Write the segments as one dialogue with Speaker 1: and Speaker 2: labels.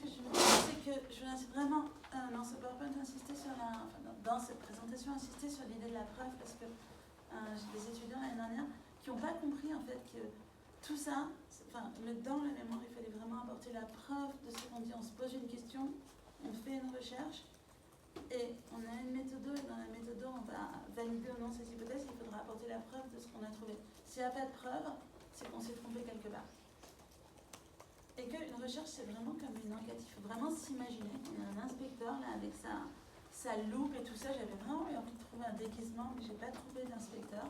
Speaker 1: que je veux dire, c'est que je veux vraiment, dans ce PowerPoint, insister sur dans cette présentation, insister sur l'idée de la preuve, parce que j'ai des étudiants l'année dernière qui n'ont pas compris en fait que tout ça, dans la mémoire, il fallait vraiment apporter la preuve de ce qu'on dit. On se pose une question, on fait une recherche, et on a une méthode, et dans la méthode, on va valider ou non ces hypothèses, il faudra apporter la preuve de ce qu'on a trouvé. S'il n'y a pas de preuve, c'est qu'on s'est trompé quelque part. Et qu'une recherche, c'est vraiment comme une enquête. Il faut vraiment s'imaginer. On a un inspecteur là avec sa loupe et tout ça. J'avais vraiment eu envie de trouver un déguisement, mais je n'ai pas trouvé d'inspecteur.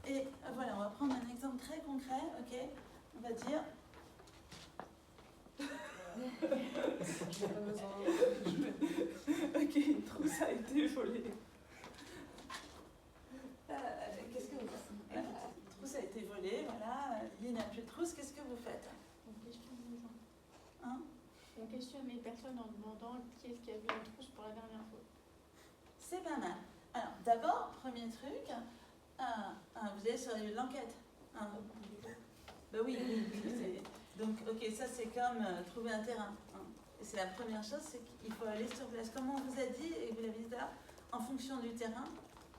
Speaker 1: Et voilà, on va prendre un exemple très concret. Ok, on va dire. Ok, une trousse a été volée. Qu'est-ce que vous faites? Une trousse a été volée, voilà. Il n'y a plus de trousse, qu'est-ce que vous faites?
Speaker 2: On questionne les gens.
Speaker 1: Hein?
Speaker 2: On questionne les personnes en demandant qui est-ce qui a vu la trousse pour la dernière fois.
Speaker 1: C'est pas mal. Alors, d'abord, premier truc, vous allez sur l'enquête. Ben oui. Donc, ok, ça c'est comme trouver un terrain. Et c'est la première chose, c'est qu'il faut aller sur place. Comme on vous a dit, et vous l'avez dit tout à l'heure, en fonction du terrain,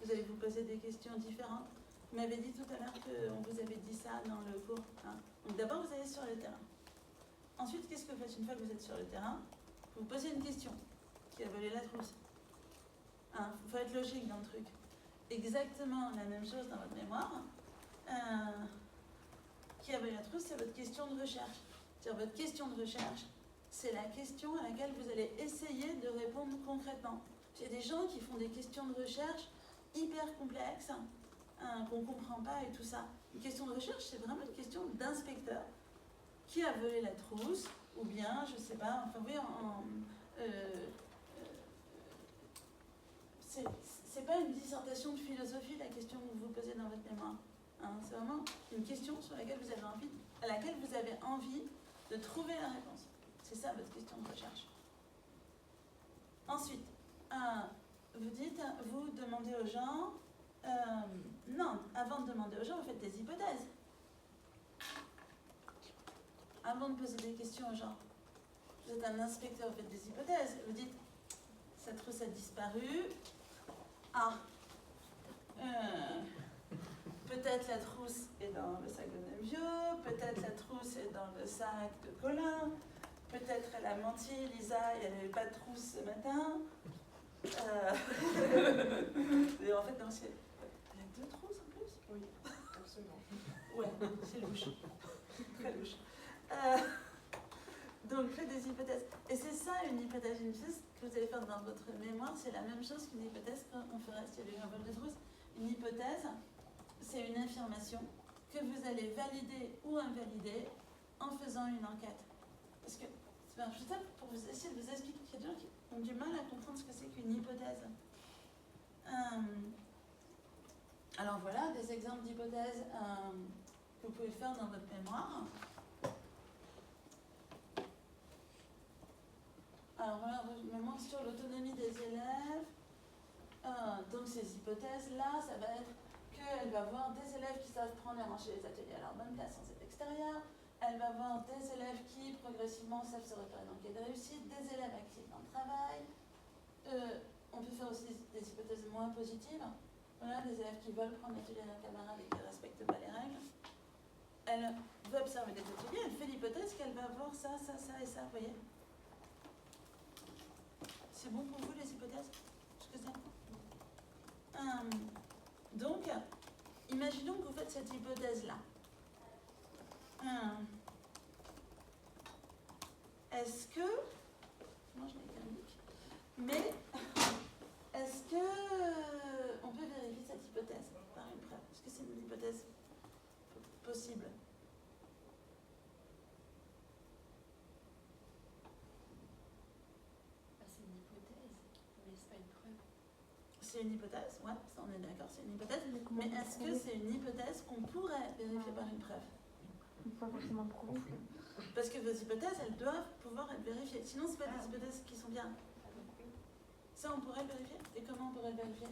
Speaker 1: vous allez vous poser des questions différentes. Vous m'avez dit tout à l'heure qu'on vous avait dit ça dans le cours. Donc d'abord, vous allez sur le terrain. Ensuite, qu'est-ce que vous faites une fois que vous êtes sur le terrain? Vous posez une question. Qui a volé la trousse? Il faut être logique dans le truc. Exactement la même chose dans votre mémoire. Qui a volé la trousse, c'est votre question de recherche. C'est-à-dire votre question de recherche, c'est la question à laquelle vous allez essayer de répondre concrètement. Il y a des gens qui font des questions de recherche hyper complexes, qu'on ne comprend pas et tout ça. Une question de recherche, c'est vraiment une question d'inspecteur. Qui a volé la trousse? Ou bien, je ne sais pas, enfin oui, c'est pas une dissertation de philosophie la question que vous vous posez dans votre mémoire. C'est vraiment une question sur laquelle à laquelle vous avez envie de trouver la réponse. C'est ça votre question de recherche. Ensuite, vous demandez aux gens, non, avant de demander aux gens, vous faites des hypothèses. Avant de poser des questions aux gens, vous êtes un inspecteur, vous faites des hypothèses. Vous dites, cette trousse a disparu. Peut-être la trousse est dans le sac de Nevio, peut-être la trousse est dans le sac de Colin, peut-être elle a menti, Lisa, et elle n'avait pas de trousse ce matin. Et en fait, non, elle a 2 trousses en plus?
Speaker 3: Oui, absolument.
Speaker 1: Ouais, c'est louche. Très louche. Donc, faites des hypothèses. Et c'est ça une hypothèse. Une hypothèse que vous allez faire dans votre mémoire, c'est la même chose qu'une hypothèse qu'on ferait s'il y avait eu un vol de trousse. Une hypothèse, c'est une affirmation que vous allez valider ou invalider en faisant une enquête. Parce que, c'est juste pour vous essayer de vous expliquer qu'il y a des gens qui ont du mal à comprendre ce que c'est qu'une hypothèse. Alors voilà, des exemples d'hypothèses que vous pouvez faire dans votre mémoire. Alors voilà, mémoire sur l'autonomie des élèves. Donc ces hypothèses-là, ça va être qu'elle va voir des élèves qui savent prendre et ranger les ateliers à leur bonne place sans être extérieur. Elle va voir des élèves qui progressivement savent se repérer dans le cas de réussite, des élèves actifs dans le travail. On peut faire aussi des hypothèses moins positives. Voilà, des élèves qui veulent prendre l'atelier d'un camarade et qui ne respectent pas les règles. Elle veut observer des ateliers, elle fait l'hypothèse qu'elle va voir ça, ça, ça et ça, vous voyez. C'est bon pour vous les hypothèses? Est-ce que c'est donc, imaginons que vous faites cette hypothèse-là. Est-ce que... Non, je n'ai qu'un mic. Mais, est-ce que on peut vérifier cette hypothèse par une preuve? Est-ce que c'est une hypothèse possible?
Speaker 3: C'est une hypothèse, mais c'est pas une preuve.
Speaker 1: C'est une hypothèse, ouais, ça on est d'accord, c'est une hypothèse. Mais est-ce que c'est une hypothèse qu'on pourrait vérifier par une preuve?
Speaker 4: Pas forcément prouvé.
Speaker 1: Parce que vos hypothèses, elles doivent pouvoir être vérifiées. Sinon, ce n'est pas des hypothèses qui sont bien. Ça, on pourrait le vérifier? Et comment on pourrait le vérifier?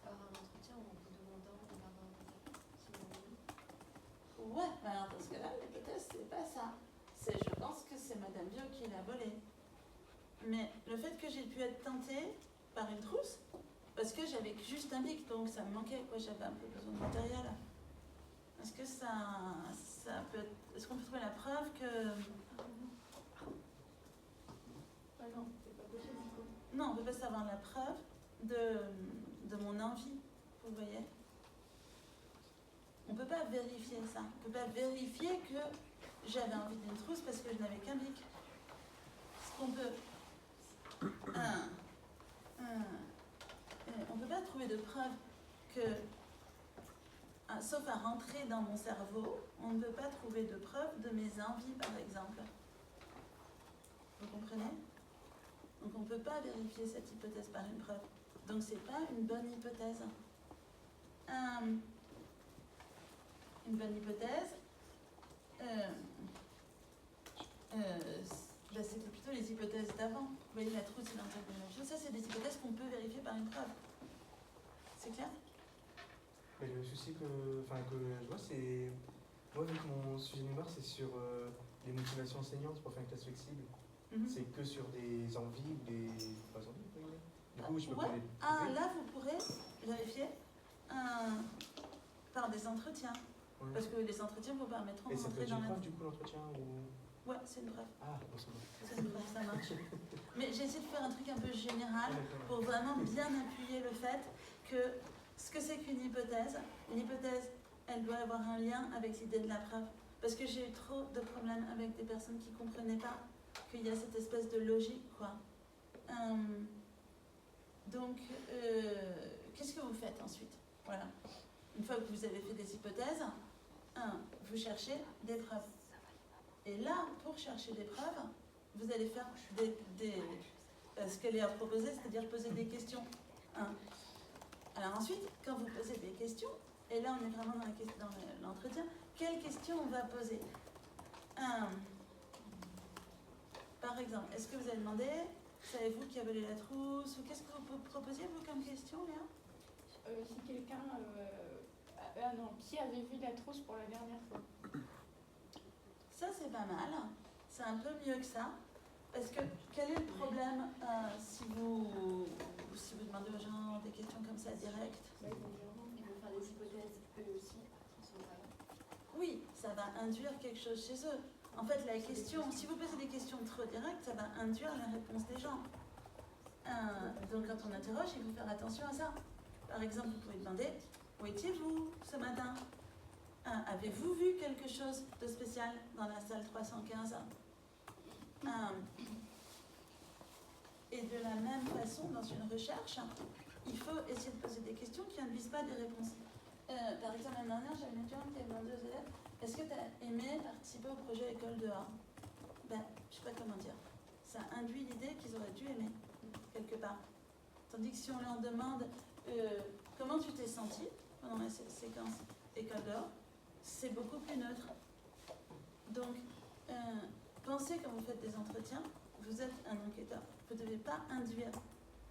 Speaker 3: Par un entretien en vous demandant d'avoir des
Speaker 1: Ouais, mais alors dans ce cas-là, l'hypothèse, c'est pas ça. C'est je pense que c'est Madame Bio qui l'a volé. Mais le fait que j'ai pu être tentée par une trousse, parce que j'avais juste un bic, donc ça me manquait, quoi, j'avais un peu besoin de matériel. Est-ce que ça peut être... Est-ce qu'on peut trouver la preuve que...
Speaker 2: Ah non, c'est pas possible du coup.
Speaker 1: Non, on ne peut pas savoir la preuve de mon envie, vous voyez. On ne peut pas vérifier ça. On ne peut pas vérifier que j'avais envie d'une trousse parce que je n'avais qu'un bic. Ce qu'on peut... on ne peut pas trouver de preuve que, sauf à rentrer dans mon cerveau, on ne peut pas trouver de preuve de mes envies, par exemple. Vous comprenez? Donc on ne peut pas vérifier cette hypothèse par une preuve. Donc c'est pas une bonne hypothèse. Une bonne hypothèse, c'était plutôt les hypothèses d'avant. Vous voyez, la trousse et l'entreprise. Ça, c'est des hypothèses qu'on peut vérifier par une preuve. C'est clair?
Speaker 5: Mais le souci que je vois, c'est... Moi, vu que mon sujet de mémoire, c'est sur les motivations enseignantes pour faire une classe flexible. C'est que sur des envies ou des... Pas envies, vous voyez. Du coup, je peux pas les trouver.
Speaker 1: Là, vous pourrez vérifier par des entretiens.
Speaker 5: Ouais.
Speaker 1: Parce que les entretiens vous permettront de
Speaker 5: Et ça peut
Speaker 1: rentrer
Speaker 5: être
Speaker 1: dans
Speaker 5: une
Speaker 1: la...
Speaker 5: preuve, du coup, l'entretien ou...
Speaker 1: Ouais, c'est une preuve.
Speaker 5: Ah, bon, c'est bon.
Speaker 1: C'est une preuve, ça marche. Mais j'ai essayé de faire un truc un peu général pour vraiment bien appuyer le fait que ce que c'est qu'une hypothèse, elle doit avoir un lien avec l'idée de la preuve. Parce que j'ai eu trop de problèmes avec des personnes qui ne comprenaient pas qu'il y a cette espèce de logique, quoi. Donc, qu'est-ce que vous faites ensuite? Voilà. Une fois que vous avez fait des hypothèses, vous cherchez des preuves. Et là, pour chercher des preuves, vous allez faire ce qu'elle a proposé, c'est-à-dire poser des questions. Alors ensuite, quand vous posez des questions, et là on est vraiment dans l'entretien, quelles questions on va poser? Par exemple, est-ce que vous avez demandé, savez-vous qui a volé la trousse? Ou qu'est-ce que vous proposiez, vous, comme question, Léa?
Speaker 2: Si quelqu'un... qui avait vu la trousse pour la dernière fois?
Speaker 1: Ça, c'est pas mal. C'est un peu mieux que ça. Parce que quel est le problème si vous demandez aux gens des questions comme ça directes?
Speaker 3: Ils vont faire des hypothèses eux aussi.
Speaker 1: Oui, ça va induire quelque chose chez eux. En fait, la question, si vous posez des questions trop directes, ça va induire la réponse des gens. Donc quand on interroge, il faut faire attention à ça. Par exemple, vous pouvez demander, où étiez-vous ce matin? Avez-vous vu quelque chose de spécial dans la salle 315? Et de la même façon, dans une recherche, il faut essayer de poser des questions qui induisent pas des réponses. Par exemple, l'année dernière, j'avais une étudiante qui avait demandé aux élèves, est-ce que tu as aimé participer au projet École dehors? Je ne sais pas comment dire. Ça induit l'idée qu'ils auraient dû aimer, quelque part. Tandis que si on leur demande comment tu t'es senti pendant la séquence École dehors, c'est beaucoup plus neutre. Donc, pensez quand vous faites des entretiens, vous êtes un enquêteur. Vous ne devez pas induire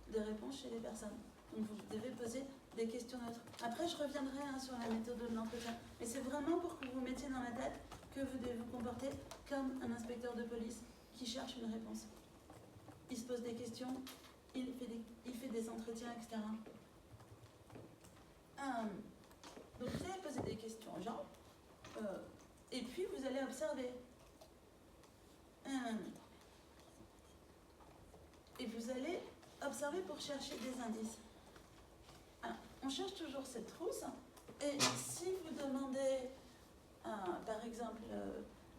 Speaker 1: des réponses chez les personnes. Donc, vous devez poser des questions neutres. Après, je reviendrai sur la méthode de l'entretien. Mais c'est vraiment pour que vous mettiez dans la tête que vous devez vous comporter comme un inspecteur de police qui cherche une réponse. Il se pose des questions, il fait des entretiens, etc. Donc, vous allez poser des questions aux gens. Et puis, vous allez observer. Et vous allez observer pour chercher des indices. Alors, on cherche toujours cette trousse. Et si vous demandez, par exemple,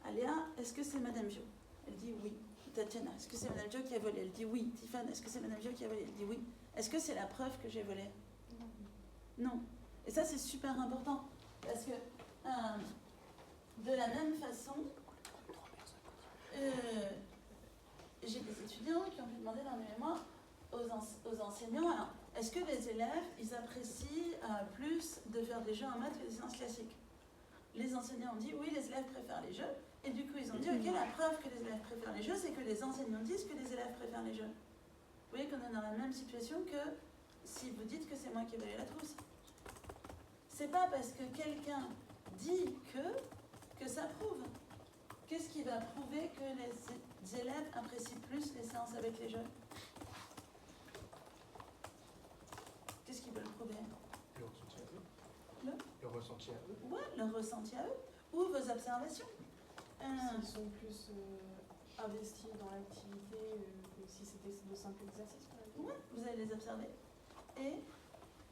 Speaker 1: à Léa, est-ce que c'est Madame Jo? Elle dit oui. Tatiana, est-ce que c'est Madame Jo qui a volé? Elle dit oui. Tiffany, est-ce que c'est Madame Jo qui a volé? Elle dit oui. Est-ce que c'est la preuve que j'ai volé? Non. Et ça, c'est super important. Parce que, de la même façon, j'ai des étudiants qui ont pu demander dans mes mémoires aux enseignants, alors, est-ce que les élèves, ils apprécient plus de faire des jeux en maths que des sciences classiques? Les enseignants ont dit, oui, les élèves préfèrent les jeux. Et du coup, ils ont dit, ok, la preuve que les élèves préfèrent les jeux, c'est que les enseignants disent que les élèves préfèrent les jeux. Vous voyez qu'on est dans la même situation que si vous dites que c'est moi qui ai volé la trousse. C'est pas parce que quelqu'un dit que que ça prouve. Qu'est-ce qui va prouver que les élèves apprécient plus les séances avec les jeunes? Qu'est-ce qui peut le prouver?
Speaker 5: Le ressenti à eux.
Speaker 1: Le
Speaker 5: Le ressenti à eux.
Speaker 1: Ouais, leur ressenti à eux, ou vos observations.
Speaker 3: S'ils sont plus investis dans l'activité que si c'était de simples exercices, par exemple.
Speaker 1: Ouais, vous allez les observer. Et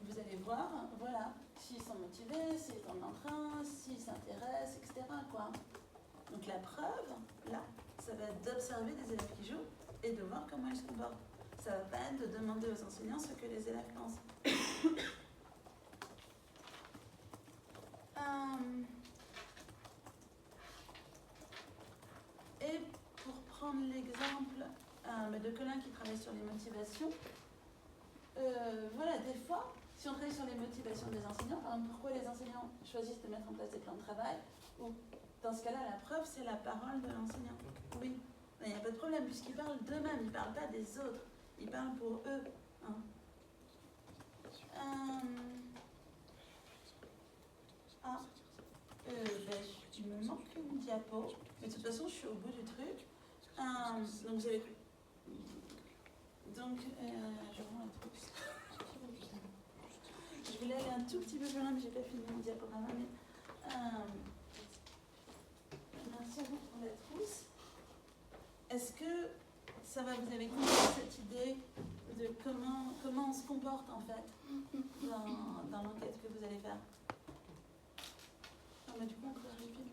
Speaker 1: vous allez voir, voilà, s'ils sont motivés, s'ils sont en train, s'ils s'intéressent, etc. quoi. Donc la preuve, là, ça va être d'observer des élèves qui jouent et de voir comment ils se comportent. Ça va pas être de demander aux enseignants ce que les élèves pensent. Et pour prendre l'exemple de Colin qui travaille sur les motivations, voilà, des fois, si on travaille sur les motivations des enseignants, par exemple, pourquoi les enseignants choisissent de mettre en place des plans de travail, ou dans ce cas-là, la preuve, c'est la parole de l'enseignant. Oui, il n'y a pas de problème, puisqu'ils parlent d'eux-mêmes, ils ne parlent pas des autres, ils parlent pour eux. Hein. Il me manque une diapo, mais de toute façon, je suis au bout du truc. Donc, j'avais... Donc, je rends la trousse. Je voulais aller un tout petit peu plus loin, mais j'ai pas fini mon diaporama. Mais, merci à vous pour la trousse. Est-ce que ça va, vous avez compris cette idée de comment on se comporte en fait dans l'enquête que vous allez faire? Non, mais du coup, on peut vérifier.